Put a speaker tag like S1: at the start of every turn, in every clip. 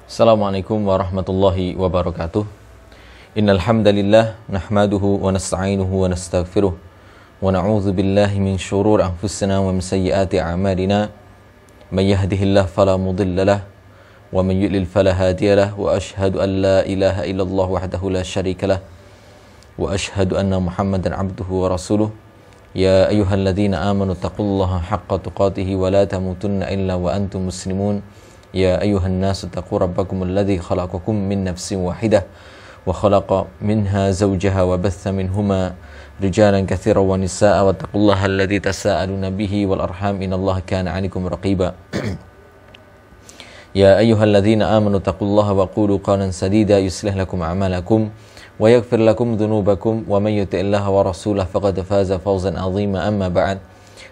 S1: Assalamualaikum warahmatullahi wabarakatuh. Innal hamdalillah nahmaduhu wa nasta'inuhu wa nastaghfiruh wa na'udzu billahi min shururi anfusina wa min sayyiati a'malina. May yahdihillahu fala mudilla lahu wa man yudlil fala hadiya lahu wa asyhadu an la ilaha illallah wahdahu la syarika lahu wa asyhadu anna Muhammadan abduhu wa rasuluh. Ya ayyuhalladzina amanu taqullaha haqqa tuqatih wa la tamutunna illa wa antum muslimun. Ya ayyuhan nasu taqu rabbakum alladzi khalaqakum min nafsin wahidah wa khalaqa minha zawjaha wa batha minhuma rijalan katsiran wa nisaa'a wa taqullaha alladzi tasaaluna bihi wal arham innallaha kana 'alaikum raqiba. Ya ayyuhalladzina amanu taqullaha wa qulu qawlan sadida yuslih lakum a'malakum wa yaghfir lakum dhunubakum wa may yuti'illaha wa rasulahu faqad faza fawzan 'azima. Amma ba'd,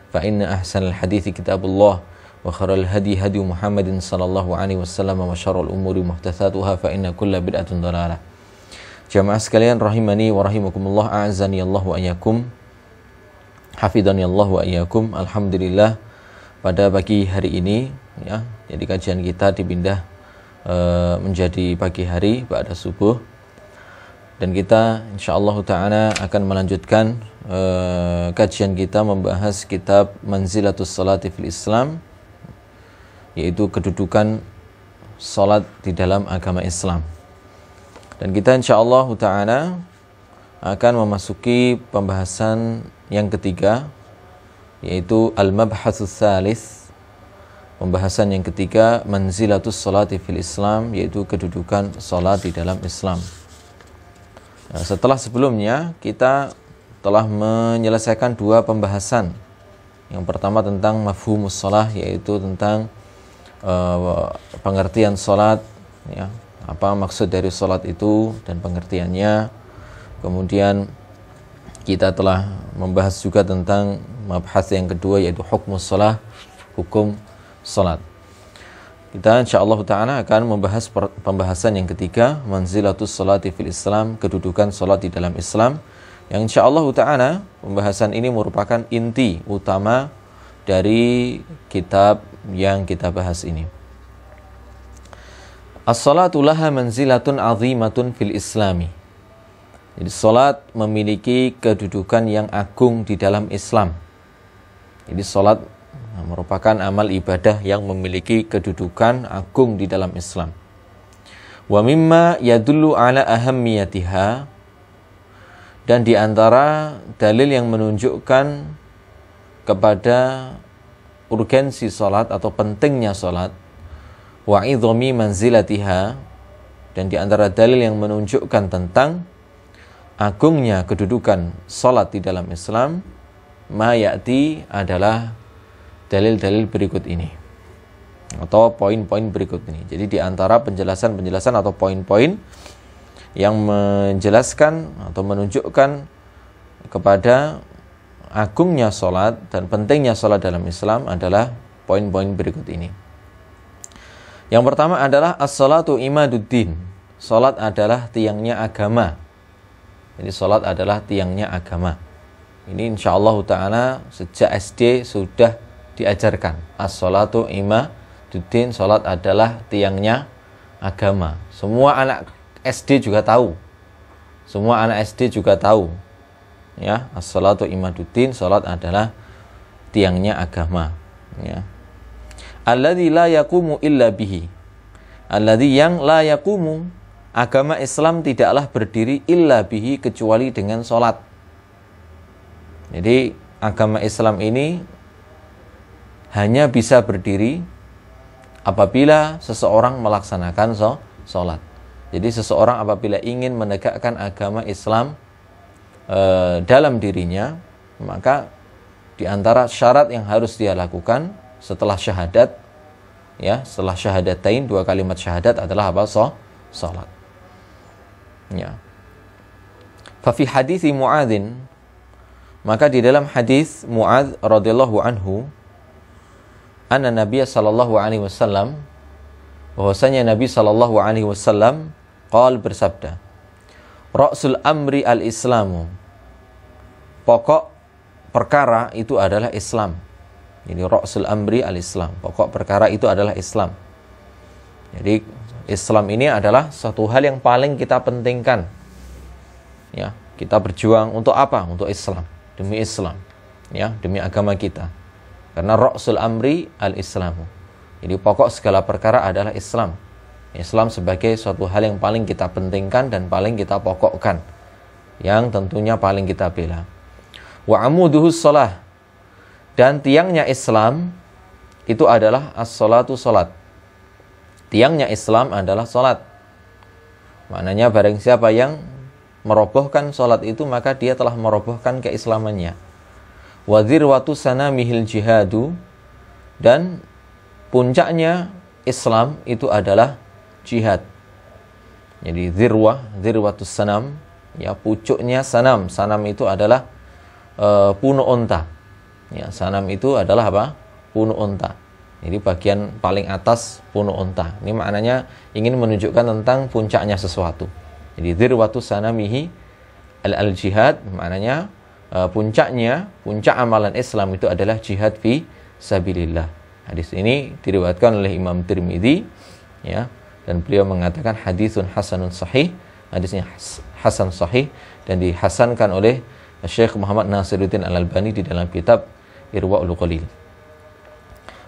S1: fa inna ahsanal hadithi kitabullah wa khairal hadi hadi Muhammadin sallallahu alaihi wasallam wa syarrul umuri muhdatsatuha fa inna kulla bid'atin dhalalah. Jamaah sekalian rahimani wa rahimakumullah, a'azzani Allah wa iyyakum, hafidhani Allah wa iyyakum. Alhamdulillah, pada pagi hari ini ya, jadi kajian kita dipindah menjadi pagi hari ba'da subuh, dan kita insyaallah taala akan melanjutkan kajian kita membahas kitab Manzilatus Sholati fil Islam, yaitu kedudukan salat di dalam agama Islam. Dan kita insyaallah ta'ala akan memasuki pembahasan yang ketiga, yaitu al-mabhatsus tsalits, pembahasan yang ketiga, manzilatus sholati fil Islam, yaitu kedudukan salat di dalam Islam. Nah, setelah sebelumnya kita telah menyelesaikan dua pembahasan. Yang pertama tentang mafhumus shalah, yaitu tentang pengertian salat, ya, apa maksud dari salat itu dan pengertiannya. Kemudian kita telah membahas juga tentang mabhas yang kedua, yaitu hukmus shalah, hukum salat. Kita insyaallah ta'ala akan membahas pembahasan yang ketiga, manzilatus sholati fil Islam, kedudukan salat di dalam Islam, yang insyaallah ta'ala pembahasan ini merupakan inti utama dari kitab yang kita bahas ini. As-salatu laha manzilatun azimatun fil Islami. Jadi salat memiliki kedudukan yang agung di dalam Islam. Jadi salat merupakan amal ibadah yang memiliki kedudukan agung di dalam Islam. Wa mimma yadullu ala ahammiyatiha, dan di antara dalil yang menunjukkan kepada urgensi salat atau pentingnya salat, wa idhami manzilatiha, dan di antara dalil yang menunjukkan tentang agungnya kedudukan salat di dalam Islam, ma ya'ti, adalah dalil-dalil berikut ini atau poin-poin berikut ini. Jadi di antara penjelasan-penjelasan atau poin-poin yang menjelaskan atau menunjukkan kepada agungnya salat dan pentingnya salat dalam Islam adalah poin-poin berikut ini. Yang pertama adalah as-salatu imaduddin. Salat adalah tiangnya agama. Jadi salat adalah tiangnya agama. Ini insyaallah ta'ala sejak SD sudah diajarkan. As-salatu imaduddin, salat adalah tiangnya agama. Semua anak SD juga tahu. Semua anak SD juga tahu. Ya, as-salatu imaduddin, salat adalah tiangnya agama. Ya. Alladzi la yaqumu illa bihi. Alladzi yang la yaqumu, agama Islam tidaklah berdiri illa bihi, kecuali dengan salat. Jadi agama Islam ini hanya bisa berdiri apabila seseorang melaksanakan salat. Jadi seseorang apabila ingin menegakkan agama Islam dalam dirinya, maka di antara syarat yang harus dia lakukan setelah syahadat, ya, setelah syahadatain, dua kalimat syahadat adalah apa? Salat. Ya. Fa fi hadits Muadzin, maka di dalam hadis Muadz radhiyallahu anhu, anna Nabiy sallallahu alaihi wasallam, bahwasanya Nabi sallallahu alaihi wasallam qala, bersabda, Ra'sul amri al-Islamu, pokok perkara itu adalah Islam. Jadi Ra'sul amri al-Islam, pokok perkara itu adalah Islam. Jadi Islam ini adalah satu hal yang paling kita pentingkan. Ya, kita berjuang untuk apa? Untuk Islam, demi Islam, ya, demi agama kita. Karena ra'sul amri al-Islamu. Jadi pokok segala perkara adalah Islam. Islam sebagai suatu hal yang paling kita pentingkan dan paling kita pokokkan, yang tentunya paling kita bela. Wa amuduhus shalah, dan tiangnya Islam itu adalah as-sholatu, salat. Tiangnya Islam adalah salat. Maknanya barang siapa yang merobohkan salat itu, maka dia telah merobohkan keislamannya. Wa dzirwatu sanamihil jihadu, dan puncaknya Islam itu adalah jihad. Jadi dzirwatus sanam, ya, pucuknya sanam. Sanam itu adalah punuh unta. Ya, sanam itu adalah apa? Punuh unta. Jadi bagian paling atas punuh unta. Ini maknanya ingin menunjukkan tentang puncaknya sesuatu. Jadi dzirwatus sanamihi al-jihad, maknanya puncak amalan Islam itu adalah jihad fi sabilillah. Hadis ini diriwayatkan oleh Imam Tirmidzi, ya, dan beliau mengatakan hadisun hasanun sahih, hadisnya hasan sahih, dan dihasankan oleh Syekh Muhammad Nasiruddin Al-Albani di dalam kitab Irwaul Qalil.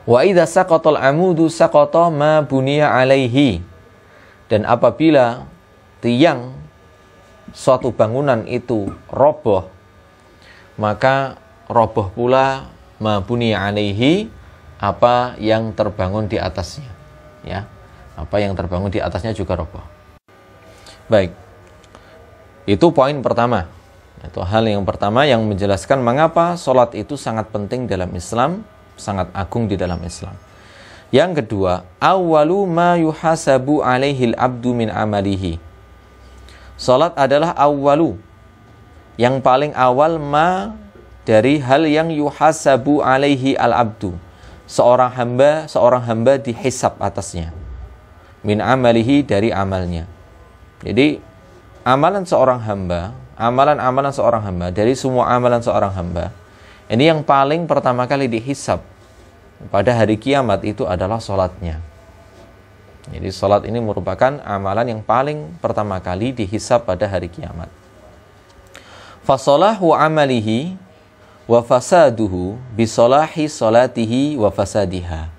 S1: Wa idza saqatal amudu saqata ma buniya alaihi, dan apabila tiang suatu bangunan itu roboh, maka roboh pula ma buniya alaihi, apa yang terbangun di atasnya, ya. Apa yang terbangun di atasnya juga roboh. Baik. Itu poin pertama. Itu hal yang pertama yang menjelaskan mengapa salat itu sangat penting dalam Islam, sangat agung di dalam Islam. Yang kedua, awwalu ma yuhasabu alaihil abdu min amalihi. Salat adalah awwalu, yang paling awal, ma, dari hal yang yuhasabu alaihi al-abdu. Seorang hamba dihisab atasnya. Min amalihi, dari amalnya. Jadi amalan seorang hamba, amalan seorang hamba, dari semua amalan seorang hamba, ini yang paling pertama kali dihisab pada hari kiamat itu adalah salatnya. Jadi salat ini merupakan amalan yang paling pertama kali dihisab pada hari kiamat. Fasalahu amalihi wa fasaduhu bisolahi solatihi wa fasadiha.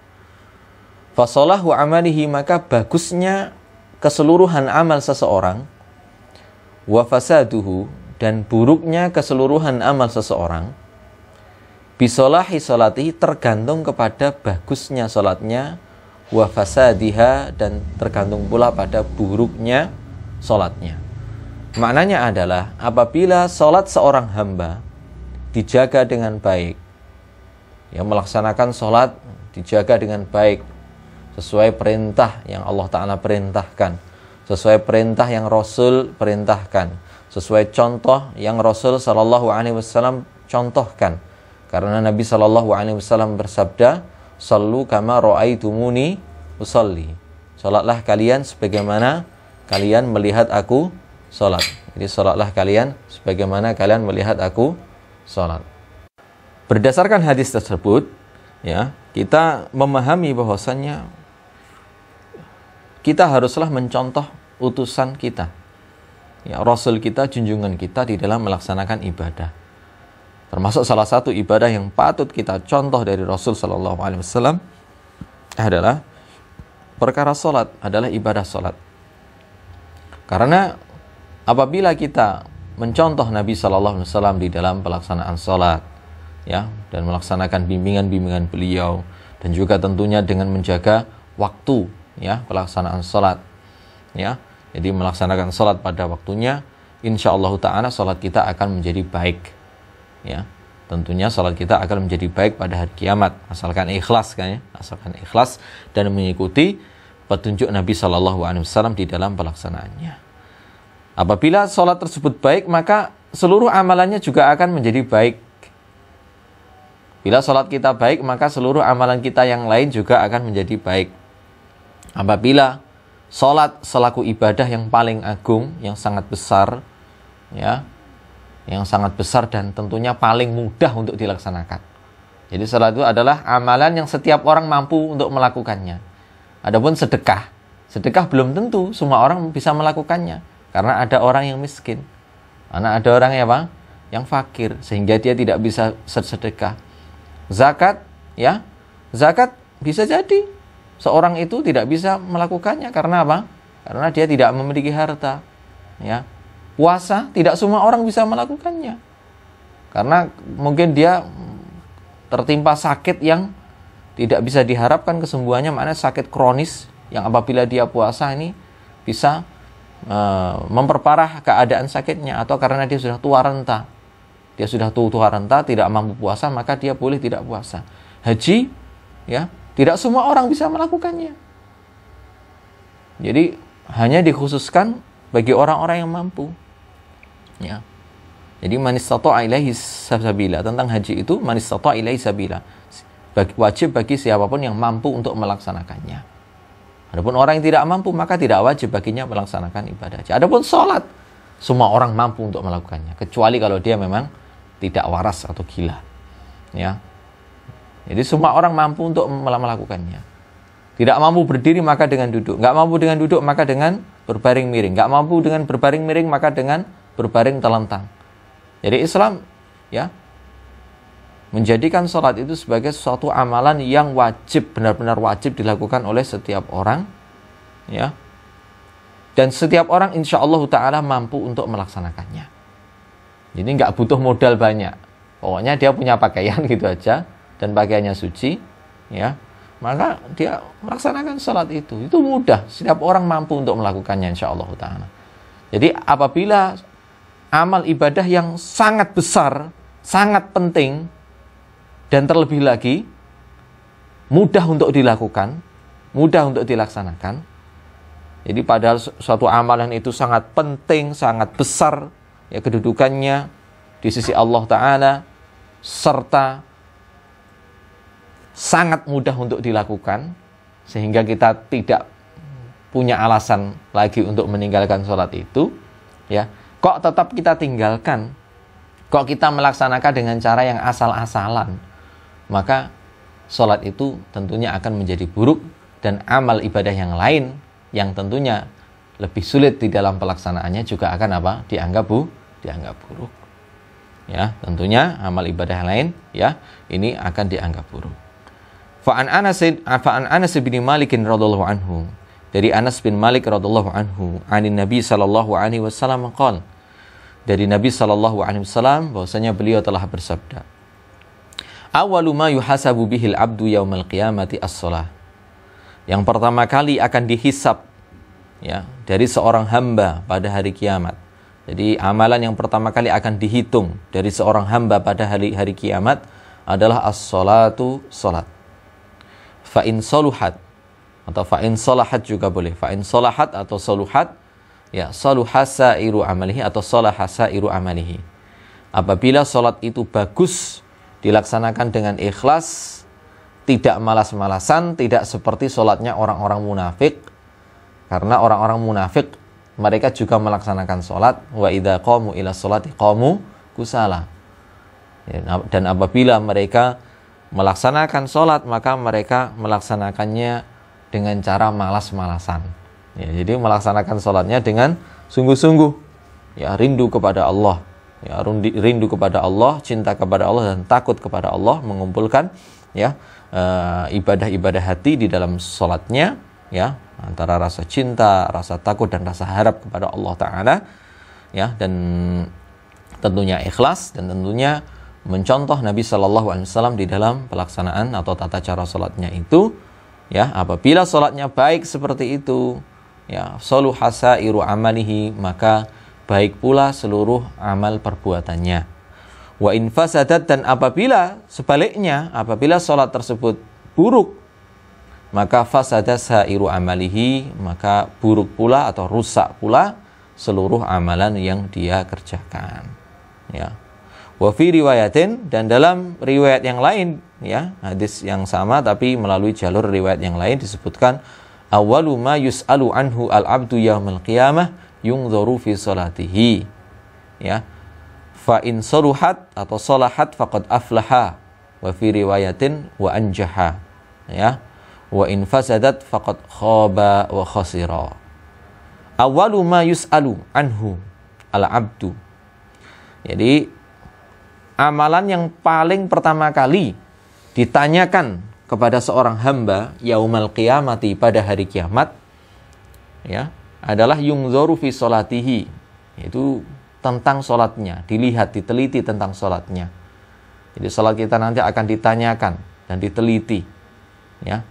S1: Fasalahu amalihi, maka bagusnya keseluruhan amal seseorang, wa fasaduhu, dan buruknya keseluruhan amal seseorang, bisolahi solatihi, tergantung kepada bagusnya salatnya, wa fasadiha, dan tergantung pula pada buruknya salatnya. Maknanya adalah apabila salat seorang hamba dijaga dengan baik, yang melaksanakan salat dijaga dengan baik sesuai perintah yang Allah Ta'ala perintahkan, sesuai perintah yang Rasul perintahkan, sesuai contoh yang Rasul Sallallahu Alaihi Wasallam contohkan. Karena Nabi Sallallahu Alaihi Wasallam bersabda, "Sallu kama ra'aitumuni usalli." Salatlah kalian sebagaimana kalian melihat aku salat. Jadi salatlah kalian sebagaimana kalian melihat aku salat. Berdasarkan hadis tersebut, ya, kita memahami bahwasannya kita haruslah mencontoh utusan kita, ya, Rasul kita, junjungan kita di dalam melaksanakan ibadah. Termasuk salah satu ibadah yang patut kita contoh dari Rasul Sallallahu Alaihi Wasallam adalah perkara salat, adalah ibadah salat. Karena apabila kita mencontoh Nabi Sallallahu Alaihi Wasallam di dalam pelaksanaan salat, ya, dan melaksanakan bimbingan-bimbingan beliau, dan juga tentunya dengan menjaga waktu, ya, pelaksanaan salat, ya, jadi melaksanakan salat pada waktunya, insyaallah ta'ala salat kita akan menjadi baik, ya, tentunya salat kita akan menjadi baik pada hari kiamat, asalkan ikhlas, kan, ya, asalkan ikhlas dan mengikuti petunjuk Nabi Sallallahu Alaihi Wasallam di dalam pelaksanaannya. Apabila salat tersebut baik, maka seluruh amalannya juga akan menjadi baik. Bila salat kita baik, maka seluruh amalan kita yang lain juga akan menjadi baik. Apabila salat selaku ibadah yang paling agung, yang sangat besar, ya, yang sangat besar dan tentunya paling mudah untuk dilaksanakan. Jadi salat itu adalah amalan yang setiap orang mampu untuk melakukannya. Adapun sedekah Sedekah belum tentu semua orang bisa melakukannya, karena ada orang yang miskin, karena ada orang yang fakir, sehingga dia tidak bisa sedekah. Zakat, ya, zakat bisa jadi seorang itu tidak bisa melakukannya karena apa? Karena dia tidak memiliki harta. Ya, puasa tidak semua orang bisa melakukannya, karena mungkin dia tertimpa sakit yang tidak bisa diharapkan kesembuhannya, maknanya sakit kronis yang apabila dia puasa ini bisa memperparah keadaan sakitnya, atau karena dia sudah tua renta. Dia sudah tua renta, tidak mampu puasa, maka dia boleh tidak puasa. Haji, ya, tidak semua orang bisa melakukannya. Jadi hanya dikhususkan bagi orang-orang yang mampu. Ya. Jadi man istata'a ilaihi sabila, tentang haji itu man istata'a ilaihi sabila. Wajib bagi siapapun yang mampu untuk melaksanakannya. Adapun orang yang tidak mampu, maka tidak wajib baginya melaksanakan ibadah haji. Adapun sholat, semua orang mampu untuk melakukannya, kecuali kalau dia memang tidak waras atau gila. Ya. Jadi semua orang mampu untuk melakukannya. Tidak mampu berdiri maka dengan duduk. Nggak mampu dengan duduk maka dengan berbaring miring. Nggak mampu dengan berbaring miring maka dengan berbaring telentang. Jadi Islam, ya, menjadikan sholat itu sebagai suatu amalan yang wajib, benar-benar wajib dilakukan oleh setiap orang, ya. Dan setiap orang insya Allah Ta'ala mampu untuk melaksanakannya. Jadi nggak butuh modal banyak. Pokoknya dia punya pakaian gitu aja, dan pakaiannya suci, ya, maka dia melaksanakan sholat itu. Itu mudah, setiap orang mampu untuk melakukannya insya Allah Ta'ala. Jadi apabila amal ibadah yang sangat besar, sangat penting, dan terlebih lagi mudah untuk dilakukan, mudah untuk dilaksanakan. Jadi padahal suatu amalan itu sangat penting, sangat besar, ya, kedudukannya di sisi Allah Ta'ala, serta sangat mudah untuk dilakukan, sehingga kita tidak punya alasan lagi untuk meninggalkan sholat itu, ya. Kok tetap kita tinggalkan? Kok kita melaksanakan dengan cara yang asal-asalan? Maka sholat itu tentunya akan menjadi buruk, dan amal ibadah yang lain yang tentunya lebih sulit di dalam pelaksanaannya juga akan dianggap buruk. Ya, tentunya amal ibadah yang lain, ya, ini akan dianggap buruk. Fa'an Anas bin Malik radhiyallahu anhu, dari Anas bin Malik radhiyallahu anhu, anin Nabi sallallahu alaihi wasallam qala, dari Nabi sallallahu alaihi wasallam bahwasanya beliau telah bersabda, awwalu ma yuhasabu bihil abdu yaumal qiyamati as-shalah. Yang pertama kali akan dihisab, ya, dari seorang hamba pada hari kiamat. Jadi amalan yang pertama kali akan dihitung dari seorang hamba pada hari kiamat adalah as-shalatu, salat. Fa in saluhat atau fa in salahat juga boleh. Fa in salahat atau saluhat, ya, saluhasairu amalihi atau salahasairu amalihi. Apabila salat itu bagus, dilaksanakan dengan ikhlas, tidak malas-malasan, tidak seperti sholatnya orang-orang munafik. Karena orang-orang munafik, mereka juga melaksanakan sholat. Wa idza qamu ila sholati qamu kusala. Dan apabila mereka melaksanakan sholat, maka mereka melaksanakannya dengan cara malas-malasan. Ya, jadi melaksanakan sholatnya dengan sungguh-sungguh, ya, rindu kepada Allah. Ya, rindu kepada Allah, cinta kepada Allah, dan takut kepada Allah, mengumpulkan, ya, ibadah-ibadah hati di dalam sholatnya, ya, antara rasa cinta, rasa takut, dan rasa harap kepada Allah Ta'ala, ya, dan tentunya ikhlas, dan tentunya mencontoh Nabi Sallallahu Alaihi Wasallam di dalam pelaksanaan atau tata cara sholatnya itu, ya. Apabila sholatnya baik seperti itu, ya, saluhasairu amalihi, maka baik pula seluruh amal perbuatannya. Wa in fasadat, dan apabila sebaliknya, apabila sholat tersebut buruk, maka fasada sairu amalihi, maka buruk pula atau rusak pula seluruh amalan yang dia kerjakan. Ya. Wa fi riwayatin, dan dalam riwayat yang lain, ya, hadis yang sama tapi melalui jalur riwayat yang lain disebutkan, awwalu ma yus'alu anhu al-'abdu yaumal qiyamah yungdharu fi salatihi, ya, fa in saluhat atau salahat faqad aflaha, wa fi riwayatin wa anjaha, ya, wa in fasadat faqad khaba wa khasira. Awwalu ma yus'alu anhu al-'abdu. Jadi amalan yang paling pertama kali ditanyakan kepada seorang hamba yaumal qiyamati, pada hari kiamat, ya, adalah yungzaru fi sholatihi, yaitu tentang sholatnya, dilihat, diteliti tentang sholatnya. Jadi sholat kita nanti akan ditanyakan dan diteliti, ya,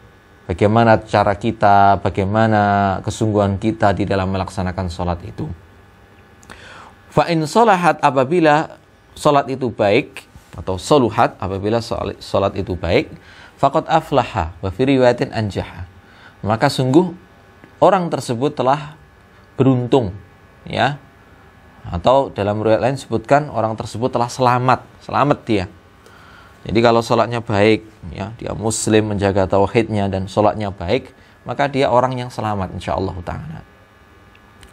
S1: bagaimana cara kita, bagaimana kesungguhan kita di dalam melaksanakan sholat itu. Fa in sholahat, apabila sholat itu baik, atau soluhat, apabila sholat itu baik, faqad aflaha wa fi riwayatin anjaha, maka sungguh orang tersebut telah beruntung, ya, atau dalam riwayat lain disebutkan orang tersebut telah selamat dia. Jadi kalau sholatnya baik, ya, dia muslim, menjaga tauhidnya dan sholatnya baik, maka dia orang yang selamat insyaallah ta'ala.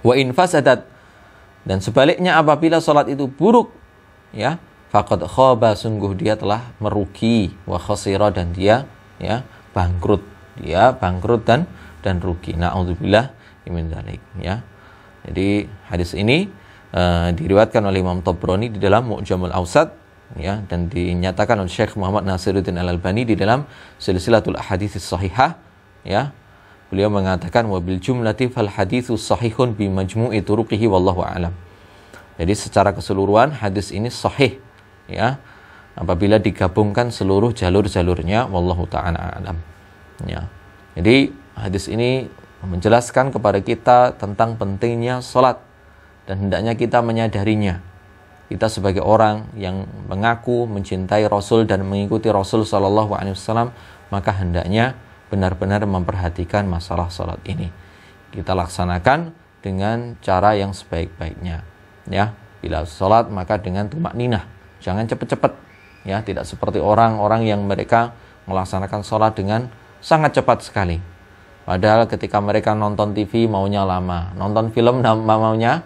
S1: Wa in fasadat, dan sebaliknya apabila sholat itu buruk, ya, faqad khaba, sungguh dia telah merugi, wa khasira, dan dia, ya, bangkrut dan rugi. Na'udzubillah min dzalik, ya. Jadi hadis ini diriwayatkan oleh Imam Tabrani di dalam Mu'jamul Awsat, ya, dan dinyatakan oleh Syekh Muhammad Nasiruddin Al-Albani di dalam Silsilatul Ahadits Shahihah, ya. Beliau mengatakan wa bil jumlati fal haditsu sahihun bi majmu'i turuqihi wallahu a'lam. Jadi secara keseluruhan hadis ini sahih, ya, apabila digabungkan seluruh jalur-jalurnya, wallahu ta'ala a'lam, ya. Jadi hadis ini menjelaskan kepada kita tentang pentingnya salat dan hendaknya kita menyadarinya. Kita sebagai orang yang mengaku mencintai Rasul dan mengikuti Rasul Sallallahu Alaihi Wasallam, maka hendaknya benar-benar memperhatikan masalah salat ini. Kita laksanakan dengan cara yang sebaik-baiknya, ya. Bila salat maka dengan tumakninah, jangan cepat-cepat, ya. Tidak seperti orang-orang yang mereka melaksanakan salat dengan sangat cepat sekali. Padahal ketika mereka nonton TV maunya lama, nonton film maunya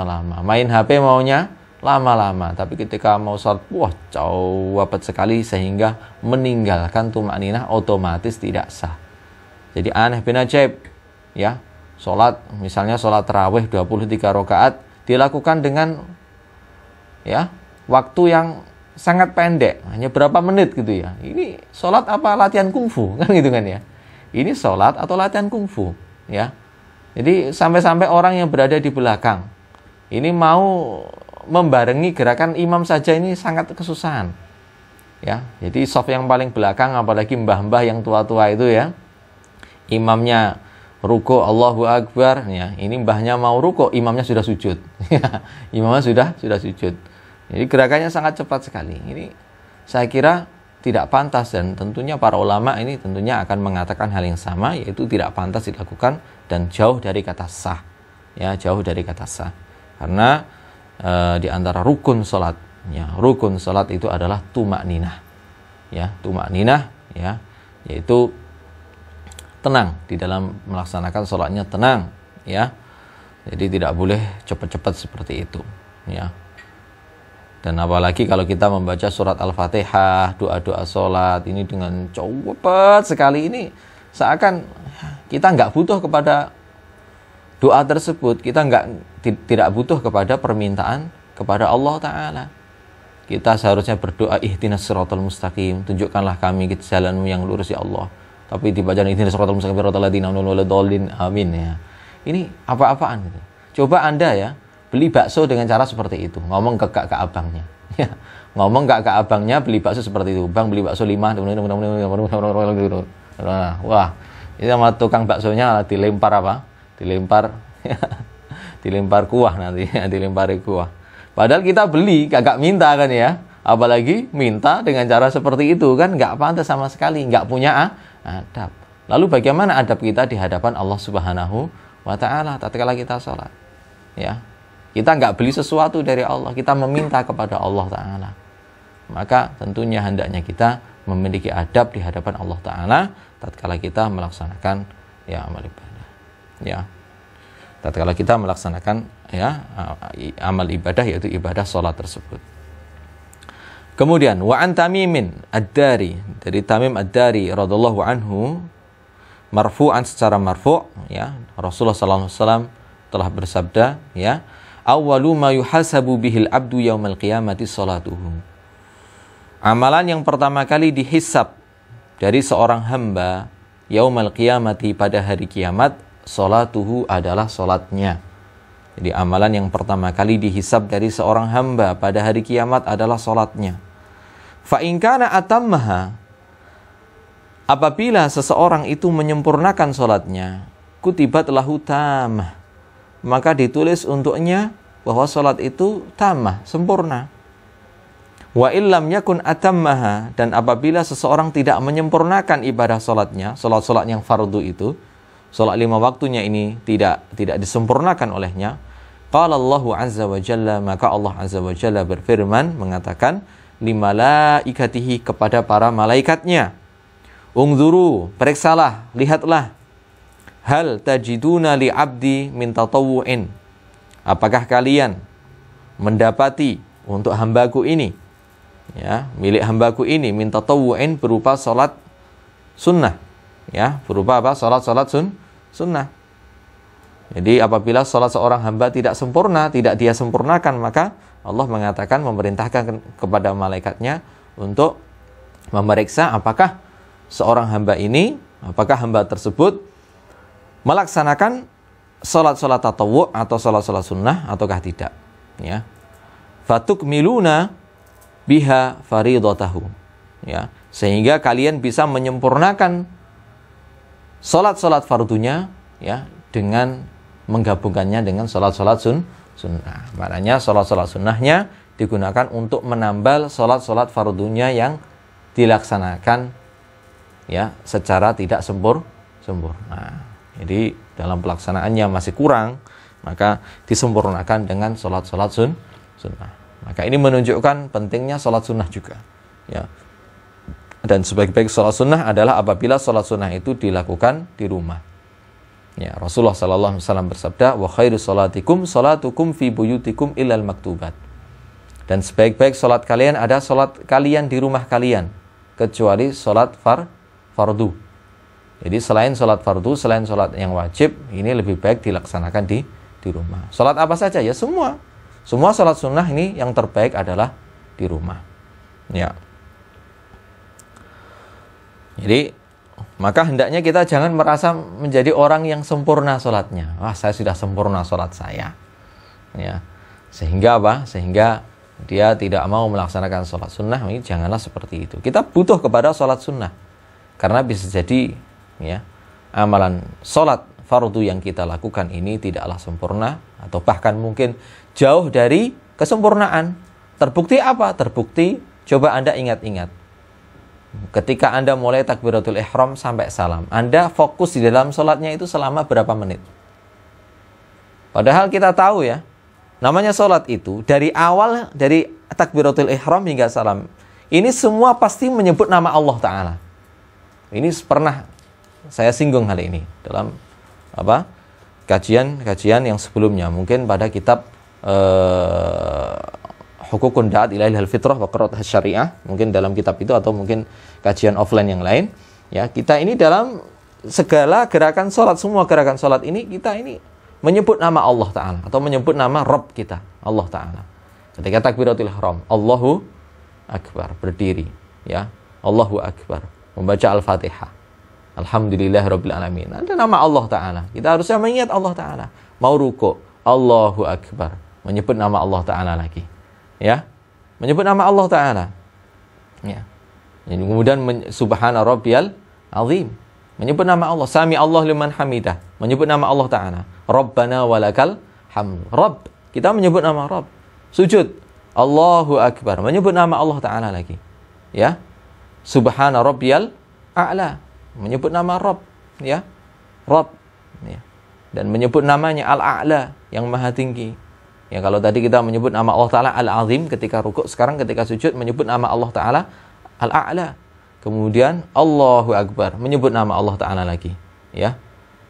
S1: lama, main HP maunya lama-lama, tapi ketika mau sholat, wah, cepat sekali sehingga meninggalkan tumakninah otomatis tidak sah. Jadi aneh bin ajaib, ya. Sholat, misalnya sholat tarawih 23 rakaat dilakukan dengan, ya, waktu yang sangat pendek, hanya berapa menit gitu, ya. Ini sholat apa latihan kungfu, kan gitu kan, ya. Ini sholat atau latihan kungfu, ya. Jadi sampai-sampai orang yang berada di belakang ini mau membarengi gerakan imam saja ini sangat kesusahan, ya. Jadi shaf yang paling belakang, apalagi mbah-mbah yang tua-tua itu, ya, imamnya ruku Allahu Akbar, ya, ini mbahnya mau ruku, imamnya sudah sujud, ya. Imamnya sudah sujud. Jadi gerakannya sangat cepat sekali. Ini saya kira tidak pantas, dan tentunya para ulama ini tentunya akan mengatakan hal yang sama, yaitu tidak pantas dilakukan dan jauh dari kata sah, ya, jauh dari kata sah. Karena di antara rukun salat, ya, rukun salat itu adalah tumakninah, ya, tumakninah, ya, yaitu tenang di dalam melaksanakan salatnya, tenang, ya. Jadi tidak boleh cepat-cepat seperti itu, ya. Dan apalagi kalau kita membaca surat Al-Fatihah, doa-doa salat ini dengan cepat sekali, ini seakan kita nggak butuh kepada doa tersebut, kita tidak butuh kepada permintaan kepada Allah Ta'ala. Kita seharusnya berdoa ihdinas siratal mustaqim, tunjukkanlah kami ke jalanmu yang lurus, ya Allah. Tapi dibaca ihdinas siratal mustaqim siratal ladzina an'amta 'alaihim, amin, ya. Ini apa-apaan gitu. Coba Anda, ya, beli bakso dengan cara seperti itu, ngomong ke abangnya, ya. Ngomong ke abangnya beli bakso seperti itu, Bang beli bakso 5, wah, itu sama tukang baksonya dilempar apa? Dilempar kuah nanti, dilempari kuah. Padahal kita beli, kagak minta kan, ya. Apalagi minta dengan cara seperti itu, kan nggak pantas sama sekali, nggak punya adab. Lalu bagaimana adab kita di hadapan Allah Subhanahu wa Ta'ala tatkala kita sholat, ya. Kita nggak beli sesuatu dari Allah, kita meminta kepada Allah Ta'ala. Maka tentunya hendaknya kita memiliki adab di hadapan Allah Ta'ala tatkala kita melaksanakan, ya, amal ibadah, ya. Tatkala kita melaksanakan, ya, amal ibadah, yaitu ibadah sholat tersebut. Kemudian wa an Tamimin Ad-Dari, dari Tamim Ad-Dari radhiyallahu anhu, marfu'an secara marfu', ya. Rasulullah sallallahu alaihi wasallam telah bersabda, ya, awwalu ma yuhasabu bihil abdu yaumal qiyamati salatuhu. Amalan yang pertama kali dihisab dari seorang hamba yaumal qiyamati pada hari kiamat, salatuhu adalah salatnya. Jadi amalan yang pertama kali dihisab dari seorang hamba pada hari kiamat adalah salatnya. Fa in kana atammaha, apabila seseorang itu menyempurnakan salatnya, kutibat lahu tamah, maka ditulis untuknya bahwa salat itu tamah, sempurna. Wa illam yakun atammaha, dan apabila seseorang tidak menyempurnakan ibadah salatnya, salat-salat yang fardu itu, salat 5 waktunya ini tidak disempurnakan olehnya, qala Allahu azza wa jalla, maka Allah azza wa jalla berfirman mengatakan, limalaikatihi, kepada para malaikatnya, ungzuru, periksalah, lihatlah, hal tajiduna li abdi min tatawu'in, apakah kalian mendapati untuk hambaku ini, ya, milik hambaku ini, min tatawu'in, berupa salat sunnah, ya, berupa apa? Salat sunnah. Jadi apabila salat seorang hamba tidak sempurna, tidak dia sempurnakan, maka Allah mengatakan, memerintahkan kepada malaikatnya untuk memeriksa apakah seorang hamba ini, apakah hamba tersebut melaksanakan salat-salat tatawwu' atau salat-salat sunnah ataukah tidak, ya. Fatukmiluna biha faridatahu, ya, sehingga kalian bisa menyempurnakan salat-salat fardunya, ya, dengan menggabungkannya dengan salat-salat sunnah. Maknanya salat-salat sunnahnya digunakan untuk menambal salat-salat fardunya yang dilaksanakan, ya, secara tidak sempurna. Jadi dalam pelaksanaannya masih kurang, maka disempurnakan dengan salat-salat sunnah. Maka ini menunjukkan pentingnya salat sunnah juga, ya. Dan sebaik-baik salat sunnah adalah apabila salat sunnah itu dilakukan di rumah. Ya, Rasulullah sallallahu alaihi wasallam bersabda, wa khairu salatikum salatukum fi buyutikum illal maktubat. Dan sebaik-baik salat kalian ada salat kalian di rumah kalian, kecuali salat fardu. Jadi selain salat fardu, selain salat yang wajib, ini lebih baik dilaksanakan di rumah. Salat apa saja? Ya semua salat sunnah ini yang terbaik adalah di rumah. Ya. Jadi maka hendaknya kita jangan merasa menjadi orang yang sempurna salatnya. Wah, saya sudah sempurna salat saya. Ya. Sehingga apa? Sehingga dia tidak mau melaksanakan salat sunnah. Ini janganlah seperti itu. Kita butuh kepada salat sunnah. Karena bisa jadi, ya, amalan salat fardu yang kita lakukan ini tidaklah sempurna, atau bahkan mungkin jauh dari kesempurnaan. Terbukti apa? Terbukti, coba Anda ingat-ingat. Ketika Anda mulai takbiratul ihram sampai salam, Anda fokus di dalam sholatnya itu selama berapa menit? Padahal kita tahu, ya, namanya sholat itu dari awal, dari takbiratul ihram hingga salam, ini semua pasti menyebut nama Allah Ta'ala. Ini pernah saya singgung hal ini dalam kajian yang sebelumnya, mungkin pada kitab Hukukun Da'at Ilaihil Fitrah wa Qiraat Syariah, mungkin dalam kitab itu, atau mungkin kajian offline yang lain, ya. Kita ini dalam segala gerakan salat, semua gerakan salat ini, kita ini menyebut nama Allah Ta'ala atau menyebut nama Rabb kita, Allah Ta'ala. Ketika takbiratul ihram, Allahu Akbar, berdiri, ya, Allahu Akbar, membaca Al-Fatihah, Alhamdulillahirabbil alamin, ada nama Allah Ta'ala. Kita harusnya mengingat Allah Ta'ala. Mau ruku', Allahu Akbar, menyebut nama Allah Ta'ala lagi, ya, menyebut nama Allah Ta'ala, ya. Kemudian subhana rabbiyal azim, menyebut nama Allah. Sami Allah liman hamidah, menyebut nama Allah Ta'ala. Rabbana walakal hamd, Rabb, kita menyebut nama Rabb. Sujud, Allahu Akbar, menyebut nama Allah Ta'ala lagi, ya. Subhana rabbiyal a'la, menyebut nama Rabb, ya, Rabb, ya. Dan menyebut namanya Al-A'la, yang maha tinggi. Ya, kalau tadi kita menyebut nama Allah Ta'ala Al-Azim ketika rukuk, sekarang ketika sujud menyebut nama Allah Ta'ala Al-A'la. Kemudian Allahu Akbar, menyebut nama Allah Ta'ala lagi, ya,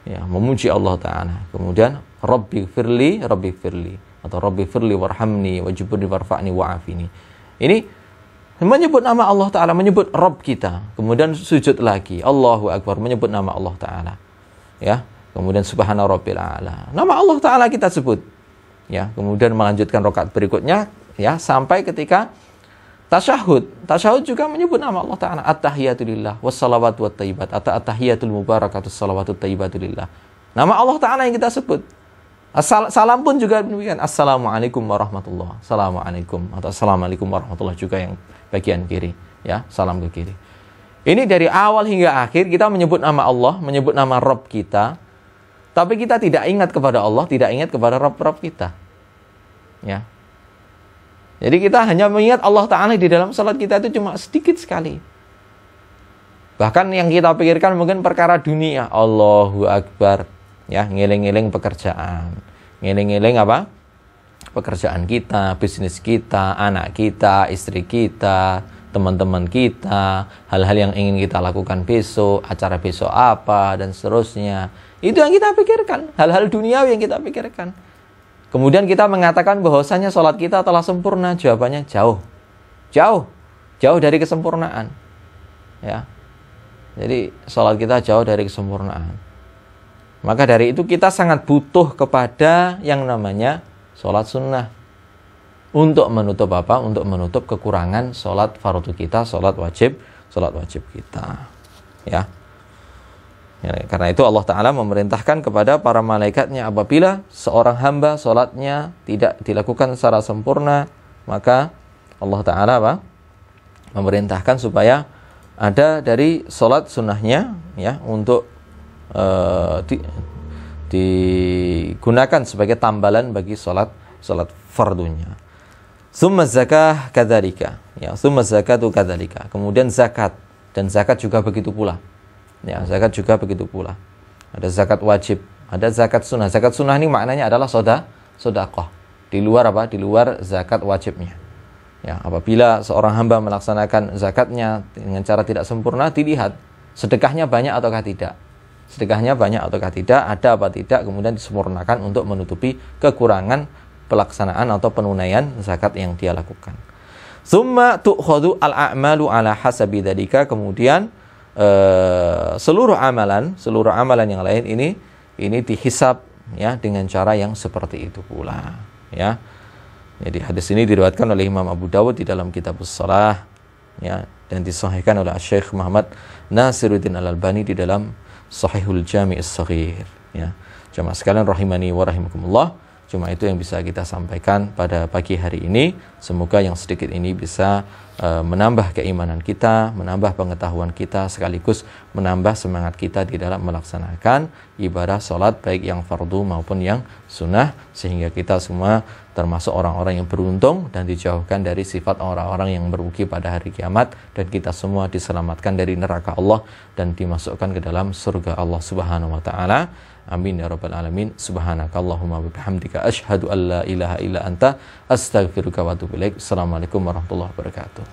S1: ya, memuji Allah Ta'ala. Kemudian Rabbighfirli, atau Rabbighfirli warhamni wajburni warfa'ni wa'afini. Ini Menyebut nama Allah Ta'ala, menyebut Rabb kita. Kemudian sujud lagi, Allahu Akbar, menyebut nama Allah Ta'ala. Ya, kemudian Subhana Rabbil A'la. Nama Allah Ta'ala kita sebut. Ya, kemudian melanjutkan rakaat berikutnya, ya, sampai ketika tasyahud. Tasyahud juga menyebut nama Allah Ta'ala. At-tahiyatulillah, wassalawatu wattayyibat. At-tahiyatul mubarakatus salawatut tayyibatulillah. Nama Allah Ta'ala yang kita sebut. Salam pun juga demikian. Assalamualaikum warahmatullahi. Assalamualaikum atau assalamualaikum warahmatullahi juga yang bagian kiri, ya, salam ke kiri. Ini dari awal hingga akhir kita menyebut nama Allah, menyebut nama Rabb kita, tapi kita tidak ingat kepada Allah, tidak ingat kepada Rabb kita. Ya. Jadi kita hanya mengingat Allah Ta'ala di dalam salat kita itu cuma sedikit sekali. Bahkan yang kita pikirkan mungkin perkara dunia. Allahu Akbar. Ya, ngiling-ngiling pekerjaan. Ngiling-ngiling apa? Pekerjaan kita, bisnis kita, anak kita, istri kita, teman-teman kita, hal-hal yang ingin kita lakukan besok, acara besok apa, dan seterusnya. Itu yang kita pikirkan, hal-hal duniawi yang kita pikirkan. Kemudian kita mengatakan bahwasanya sholat kita telah sempurna, jawabannya jauh. Jauh dari kesempurnaan. Ya. Jadi sholat kita jauh dari kesempurnaan. Maka dari itu kita sangat butuh kepada yang namanya sholat sunnah. Untuk menutup apa? Untuk menutup kekurangan sholat fardu kita, sholat wajib kita. Ya. Karena itu Allah Ta'ala memerintahkan kepada para malaikatnya apabila seorang hamba sholatnya tidak dilakukan secara sempurna, maka Allah Ta'ala apa? Memerintahkan supaya ada dari sholat sunnahnya, ya, untuk digunakan sebagai tambalan bagi salat fardunya. Summa zakah kadzalika. Ya, summa zakatu kadzalika. Kemudian zakat, dan zakat juga begitu pula. Ya, zakat juga begitu pula. Ada zakat wajib, ada zakat sunnah. Zakat sunnah ini maknanya adalah sedekah. Di luar apa? Di luar zakat wajibnya. Ya, apabila seorang hamba melaksanakan zakatnya dengan cara tidak sempurna, dilihat sedekahnya banyak ataukah tidak. Sedekahnya banyak ataukah tidak, ada apa tidak, kemudian disempurnakan untuk menutupi kekurangan pelaksanaan atau penunaian zakat yang dia lakukan. Summa tu'khadhu al-a'malu ala hasabi dzalika, kemudian seluruh amalan yang lain ini dihisab, ya, dengan cara yang seperti itu pula, ya. Jadi hadis ini diriwayatkan oleh Imam Abu Dawud di dalam Kitabus Shalah, ya, dan disahihkan oleh Syekh Muhammad Nasiruddin Al-Albani di dalam Sahihul Jami' As-Shaghir, ya. Jamaah sekalian rahimani wa rahimakumullah, cuma itu yang bisa kita sampaikan pada pagi hari ini. Semoga yang sedikit ini bisa menambah keimanan kita, menambah pengetahuan kita, sekaligus menambah semangat kita di dalam melaksanakan ibadah salat baik yang fardu maupun yang sunnah, sehingga kita semua termasuk orang-orang yang beruntung dan dijauhkan dari sifat orang-orang yang merugi pada hari kiamat, dan kita semua diselamatkan dari neraka Allah dan dimasukkan ke dalam surga Allah Subhanahu wa taala. Amin ya rabbal alamin. Subhanakallahumma wa bihamdika asyhadu an la ilaha illa anta astaghfiruka wa atubu ilaik. Assalamualaikum warahmatullahi wabarakatuh.